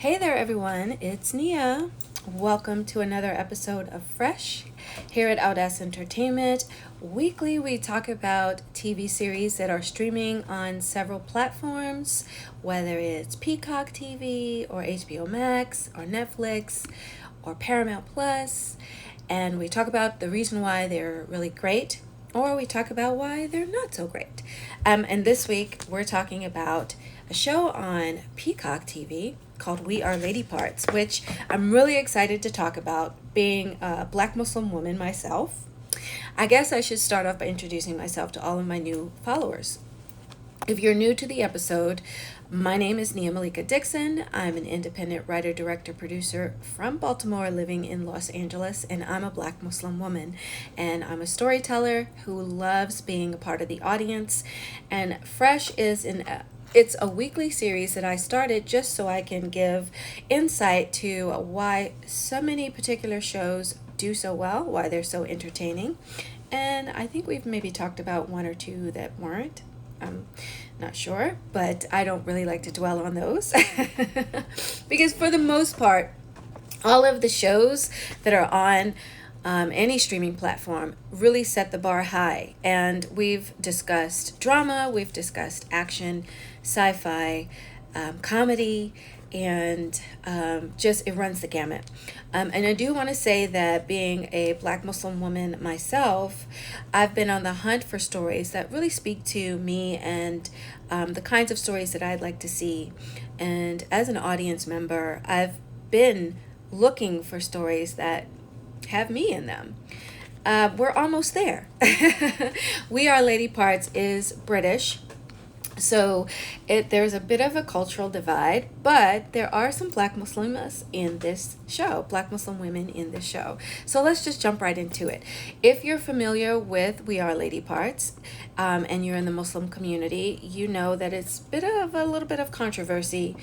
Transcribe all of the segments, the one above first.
Hey there, everyone. It's Nia. Welcome to another episode of Fresh here at Audace Entertainment. Weekly, we talk about TV series that are streaming on several platforms, whether it's Peacock TV or HBO Max or Netflix or Paramount Plus, and we talk about the reason why they're really great, or we talk about why they're not so great. And this week, we're talking about a show on Peacock TV called We Are Lady Parts, which I'm really excited to talk about, being a Black Muslim woman myself. I guess I should start off by introducing myself to all of my new followers. If you're new to the episode, my name is Nia Malika Dixon. I'm an independent writer, director, producer from Baltimore living in Los Angeles, and I'm a Black Muslim woman. And I'm a storyteller who loves being a part of the audience. And Fresh is it's a weekly series that I started just so I can give insight to why so many particular shows do so well, why they're so entertaining. And I think we've maybe talked about one or two that weren't. I'm not sure, but I don't really like to dwell on those because for the most part, all of the shows that are on any streaming platform really set the bar high. And we've discussed drama, we've discussed action, sci-fi, comedy, and just it runs the gamut. And I do want to say that being a Black Muslim woman myself, I've been on the hunt for stories that really speak to me and the kinds of stories that I'd like to see. And as an audience member, I've been looking for stories that have me in them. We're almost there. We Are Lady Parts is British. So there's a bit of a cultural divide, but there are some Black Muslims in this show, Black Muslim women in this show. So let's just jump right into it. If you're familiar with We Are Lady Parts, and you're in the Muslim community, you know that it's a little bit of controversy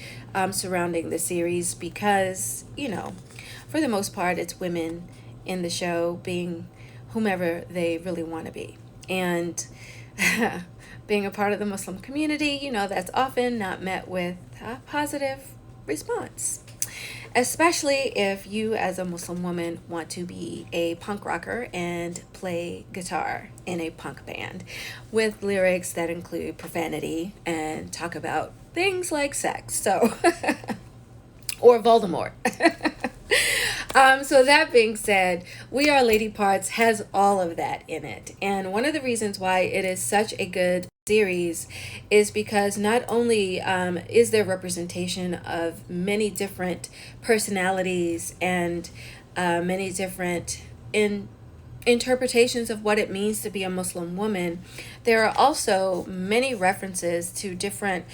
surrounding the series because, for the most part, it's women in the show being whomever they really want to be. And being a part of the Muslim community, that's often not met with a positive response. Especially if you, as a Muslim woman, want to be a punk rocker and play guitar in a punk band with lyrics that include profanity and talk about things like sex. So, or Voldemort. So that being said, We Are Lady Parts has all of that in it. And one of the reasons why it is such a good series is because not only is there representation of many different personalities and many different interpretations of what it means to be a Muslim woman, there are also many references to different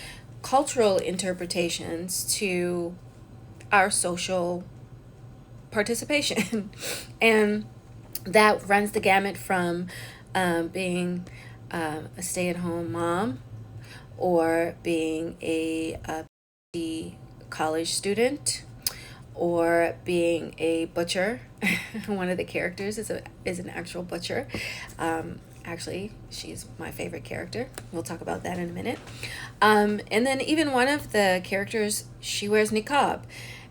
cultural interpretations to our social participation. And that runs the gamut from being a stay-at-home mom, or being a college student, or being a butcher. One of the characters is an actual butcher. Actually, she's my favorite character. We'll talk about that in a minute. And then even one of the characters, she wears niqab.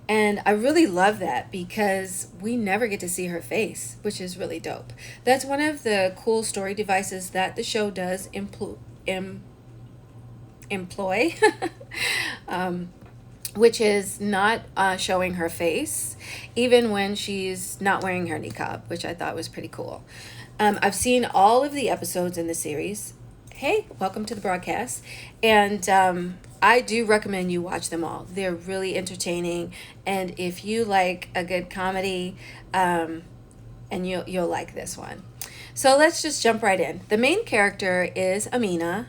And I really love that because we never get to see her face, which is really dope. That's one of the cool story devices that the show does employ, which is not showing her face, even when she's not wearing her niqab, which I thought was pretty cool. I've seen all of the episodes in the series. Hey, welcome to the broadcast. And I do recommend you watch them all. They're really entertaining. And if you like a good comedy, and you'll like this one. So let's just jump right in. The main character is Amina.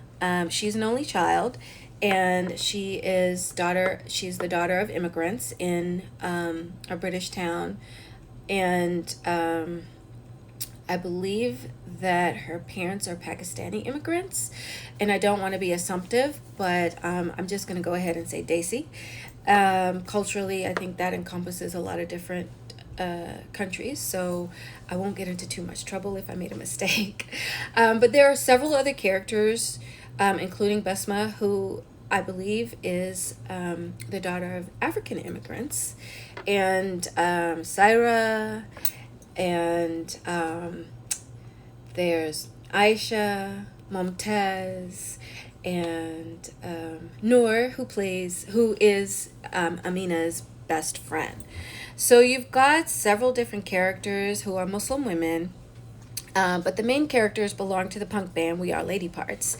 She's an only child, and she's the daughter of immigrants in a British town. And I believe that her parents are Pakistani immigrants, and I don't want to be assumptive, but I'm just going to go ahead and say Desi. Culturally, I think that encompasses a lot of different countries, so I won't get into too much trouble if I made a mistake. But there are several other characters, including Besma, who I believe, is the daughter of African immigrants, and Saira, and there's Aisha, Mumtaz, and Noor, who is Amina's best friend. So you've got several different characters who are Muslim women, but the main characters belong to the punk band We Are Lady Parts.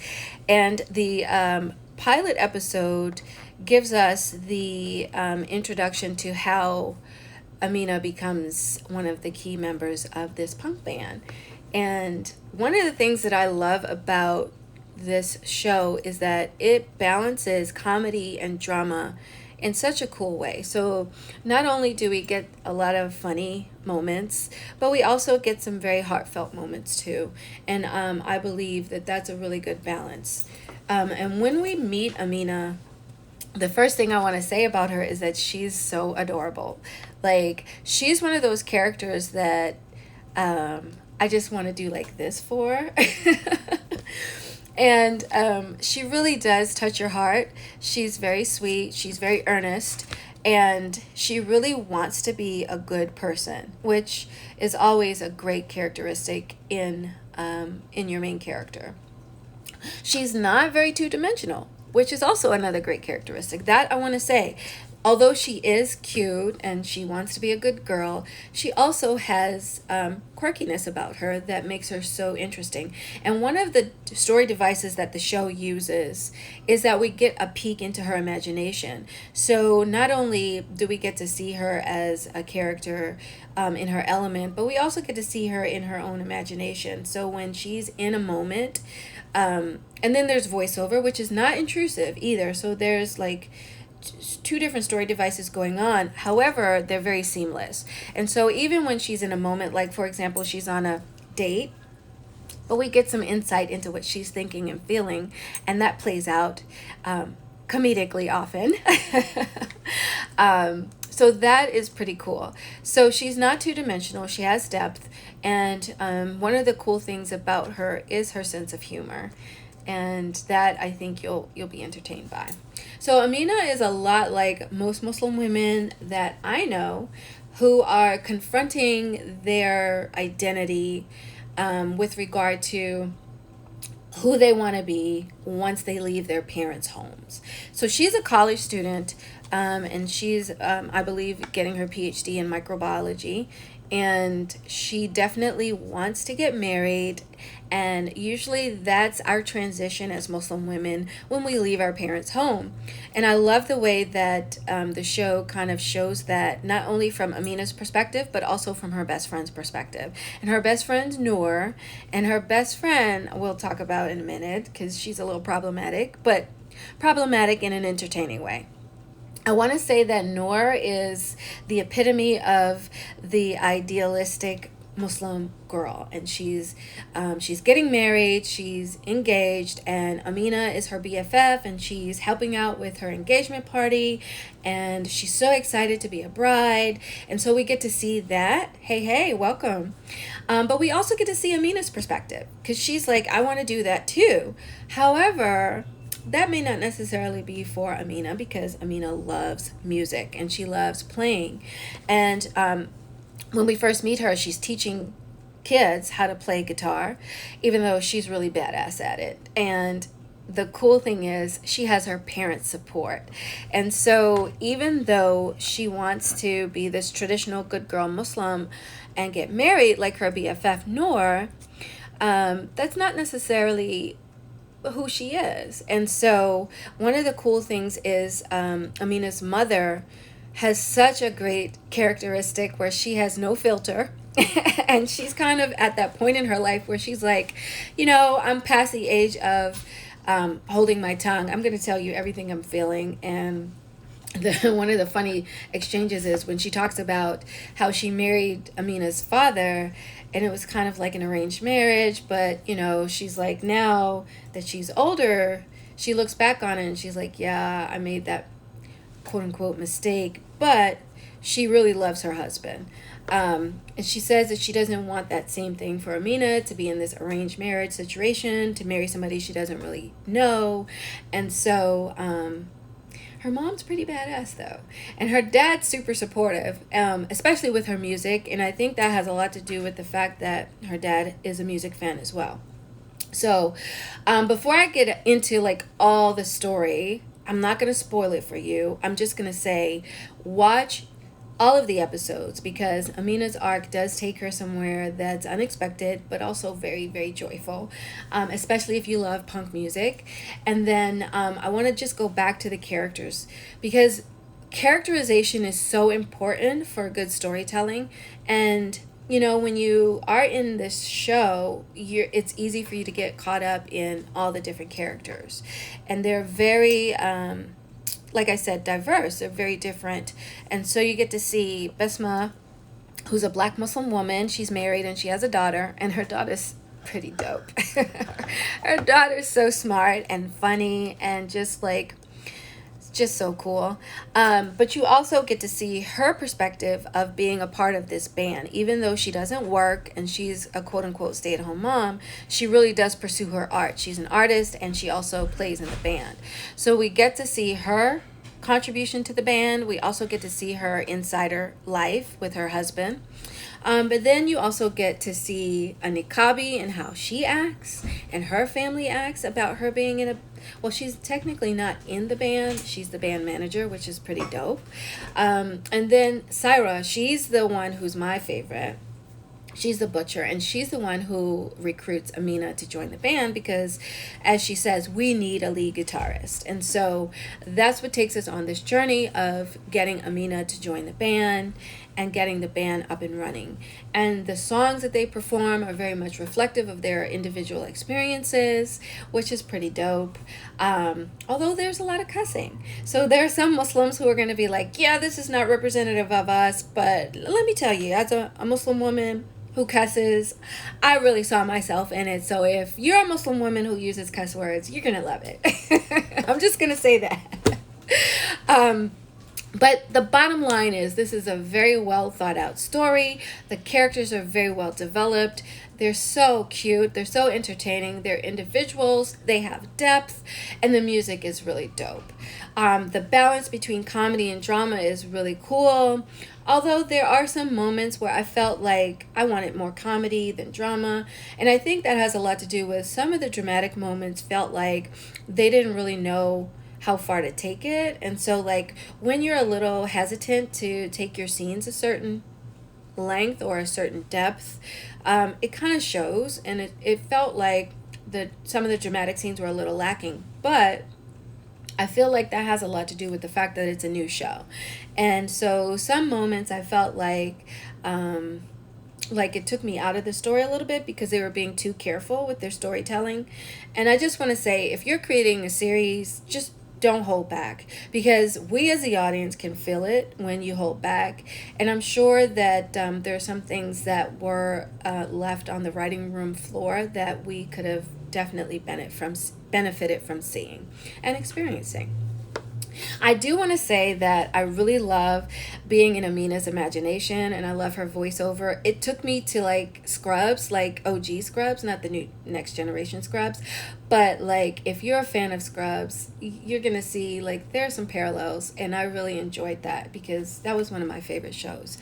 And the pilot episode gives us the introduction to how Amina becomes one of the key members of this punk band. And one of the things that I love about this show is that it balances comedy and drama in such a cool way. So not only do we get a lot of funny moments, but we also get some very heartfelt moments too. And I believe that that's a really good balance. And when we meet Amina, the first thing I want to say about her is that she's so adorable. Like, she's one of those characters that I just want to do like this for. And she really does touch your heart. She's very sweet. She's very earnest. And she really wants to be a good person, which is always a great characteristic in your main character. She's not very two-dimensional, which is also another great characteristic. That I want to say. Although she is cute and she wants to be a good girl, she also has quirkiness about her that makes her so interesting. And one of the story devices that the show uses is that we get a peek into her imagination. So not only do we get to see her as a character in her element, but we also get to see her in her own imagination. So when she's in a moment, and then there's voiceover, which is not intrusive either. So there's like two different story devices going on. However, they're very seamless. And so even when she's in a moment, like for example, she's on a date, but we get some insight into what she's thinking and feeling, and that plays out comedically often. So that is pretty cool. So she's not two-dimensional. She has depth. And one of the cool things about her is her sense of humor. And that I think you'll be entertained by. So Amina is a lot like most Muslim women that I know who are confronting their identity with regard to who they want to be once they leave their parents' homes. So she's a college student, and she's, I believe, getting her PhD in microbiology. And she definitely wants to get married. And usually that's our transition as Muslim women when we leave our parents' home. And I love the way that the show kind of shows that not only from Amina's perspective, but also from her best friend's perspective. And her best friend's Noor, and her best friend we'll talk about in a minute because she's a little problematic, but problematic in an entertaining way. I want to say that Noor is the epitome of the idealistic Muslim girl, and she's getting married, she's engaged, and Amina is her BFF, and she's helping out with her engagement party, and she's so excited to be a bride. And so we get to see that. Hey, welcome. But we also get to see Amina's perspective, because she's like, I want to do that too. However, that may not necessarily be for Amina, because Amina loves music and she loves playing. And when we first meet her, she's teaching kids how to play guitar, even though she's really badass at it. And the cool thing is she has her parents' support. And so even though she wants to be this traditional good girl Muslim and get married like her BFF Noor, that's not necessarily who she is. And so one of the cool things is Amina's mother has such a great characteristic where she has no filter. And she's kind of at that point in her life where she's like, I'm past the age of holding my tongue. I'm going to tell you everything I'm feeling. And one of the funny exchanges is when she talks about how she married Amina's father, and it was kind of like an arranged marriage, but she's like, now that she's older, she looks back on it and she's like, yeah, I made that quote unquote mistake, but she really loves her husband. And she says that she doesn't want that same thing for Amina, to be in this arranged marriage situation, to marry somebody she doesn't really know. And so her mom's pretty badass though, and her dad's super supportive, especially with her music. And I think that has a lot to do with the fact that her dad is a music fan as well. So before I get into like all the story, I'm not going to spoil it for you. I'm just going to say watch all of the episodes, because Amina's arc does take her somewhere that's unexpected but also very, very joyful, especially if you love punk music. And then I want to just go back to the characters, because characterization is so important for good storytelling. And you know, when you are in this show, it's easy for you to get caught up in all the different characters, and they're very like I said, diverse. They're very different. And so you get to see Besma, who's a black Muslim woman. She's married and she has a daughter, and her daughter's pretty dope. Her daughter's so smart and funny and just so cool. But you also get to see her perspective of being a part of this band. Even though she doesn't work and she's a quote-unquote stay-at-home mom, she really does pursue her art. She's an artist, and she also plays in the band. So we get to see her contribution to the band. We also get to see her insider life with her husband. But then you also get to see a niqabi and how she acts and her family acts about her being in a... Well, she's technically not in the band. She's the band manager, which is pretty dope. And then Saira, she's the one who's my favorite. She's the butcher, and she's the one who recruits Amina to join the band because, as she says, we need a lead guitarist. And so that's what takes us on this journey of getting Amina to join the band and getting the band up and running. And the songs that they perform are very much reflective of their individual experiences, which is pretty dope. Although there's a lot of cussing. So there are some Muslims who are going to be like, yeah, this is not representative of us. But let me tell you, as a Muslim woman who cusses, I really saw myself in it. So if you're a Muslim woman who uses cuss words, you're going to love it. I'm just going to say that. But the bottom line is, this is a very well thought out story. The characters are very well developed. They're so cute. They're so entertaining. They're individuals. They have depth. And the music is really dope. The balance between comedy and drama is really cool. Although there are some moments where I felt like I wanted more comedy than drama. And I think that has a lot to do with some of the dramatic moments felt like they didn't really know how far to take it. And so like when you're a little hesitant to take your scenes a certain length or a certain depth, it kind of shows. And it felt like some of the dramatic scenes were a little lacking. But I feel like that has a lot to do with the fact that it's a new show. And so some moments I felt like it took me out of the story a little bit because they were being too careful with their storytelling. And I just want to say, if you're creating a series, just don't hold back, because we as the audience can feel it when you hold back. And I'm sure that there are some things that were left on the writing room floor that we could have definitely benefited from seeing and experiencing. I do want to say that I really love being in Amina's imagination, and I love her voiceover. It took me to like Scrubs, like OG Scrubs, not the new next generation Scrubs, but like if you're a fan of Scrubs, you're gonna see like there are some parallels, and I really enjoyed that because that was one of my favorite shows.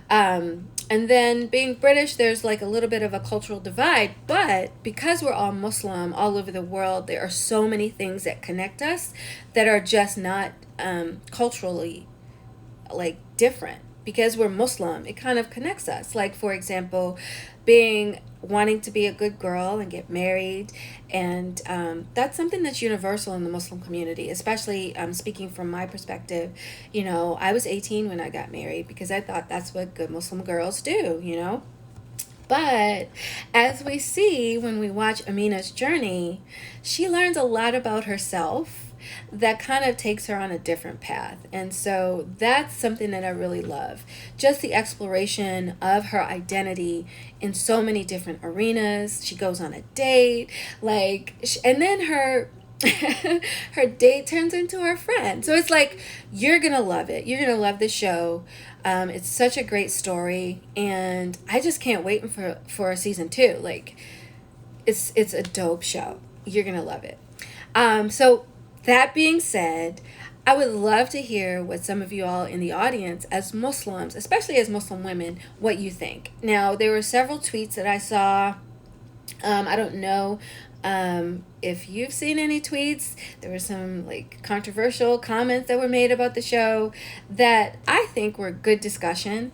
And then being British, there's like a little bit of a cultural divide, but because we're all Muslim all over the world, there are so many things that connect us that are just not culturally like different. Because we're Muslim, it kind of connects us. Like, for example, wanting to be a good girl and get married. And that's something that's universal in the Muslim community, especially speaking from my perspective. You know, I was 18 when I got married because I thought that's what good Muslim girls do, you know. But as we see when we watch Amina's journey, she learns a lot about herself that kind of takes her on a different path. And so that's something that I really love. Just the exploration of her identity in so many different arenas. She goes on a date, and then her her date turns into her friend. So it's like, you're going to love it. You're going to love the show. It's such a great story. And I just can't wait for season 2. Like, it's a dope show. You're going to love it. So that being said, I would love to hear what some of you all in the audience, as Muslims, especially as Muslim women, what you think. Now, there were several tweets that I saw. I don't know if you've seen any tweets. There were some like controversial comments that were made about the show that I think were good discussion,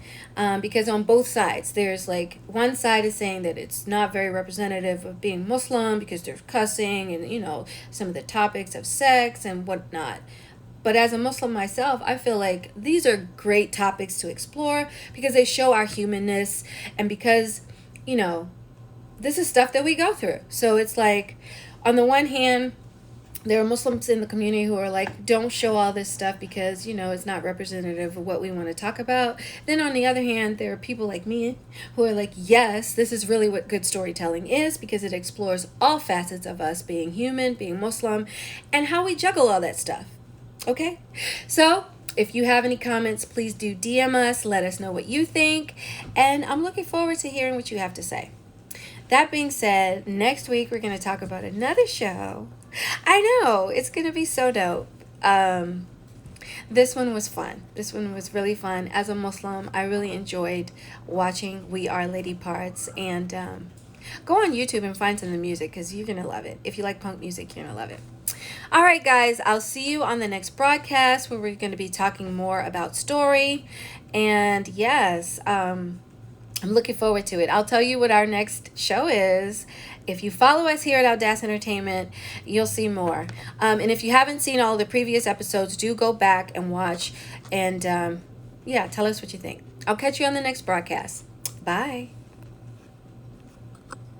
because on both sides, there's like one side is saying that it's not very representative of being Muslim because there's cussing and, you know, some of the topics of sex and whatnot. But as a Muslim myself, I feel like these are great topics to explore because they show our humanness, and because, you know, this is stuff that we go through. So it's like, on the one hand, there are Muslims in the community who are like, don't show all this stuff because, you know, it's not representative of what we want to talk about. Then on the other hand, there are people like me who are like, yes, this is really what good storytelling is, because it explores all facets of us being human, being Muslim, and how we juggle all that stuff. Okay? So if you have any comments, please do DM us. Let us know what you think. And I'm looking forward to hearing what you have to say. That being said, next week we're going to talk about another show. I know, it's going to be so dope. This one was fun. This one was really fun. As a Muslim, I really enjoyed watching We Are Lady Parts. And go on YouTube and find some of the music because you're going to love it. If you like punk music, you're going to love it. All right, guys, I'll see you on the next broadcast where we're going to be talking more about story. And yes, I'm looking forward to it. I'll tell you what our next show is. If you follow us here at Audace Entertainment, you'll see more. And if you haven't seen all the previous episodes, do go back and watch. And yeah, tell us what you think. I'll catch you on the next broadcast. Bye.